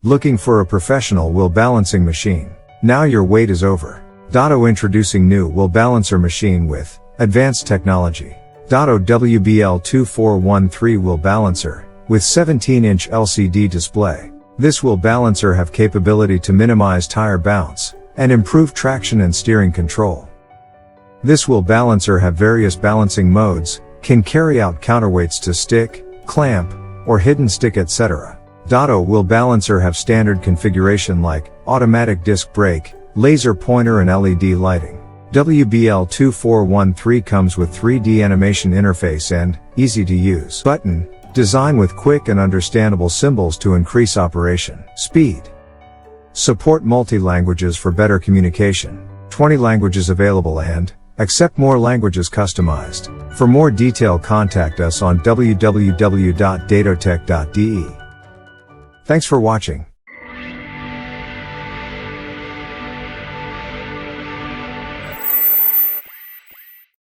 Looking for a professional wheel balancing machine? Now your wait is over. DaTo introducing new wheel balancer machine with advanced technology. DaTo WBL2413 wheel balancer with 17-inch LCD display. This wheel balancer have capability to minimize tire bounce and improve traction and steering control. This wheel balancer have various balancing modes, can carry out counterweights to stick, clamp, or hidden stick etc. DaTo Wheel Balancer have standard configuration like automatic disc brake, laser pointer and LED lighting. WBL2413 comes with 3D animation interface and easy to use button design with quick and understandable symbols to increase operation speed. Support multi-languages for better communication. 20 languages available and accept more languages customized. For more detail contact us on www.datotech.de. Thanks for watching.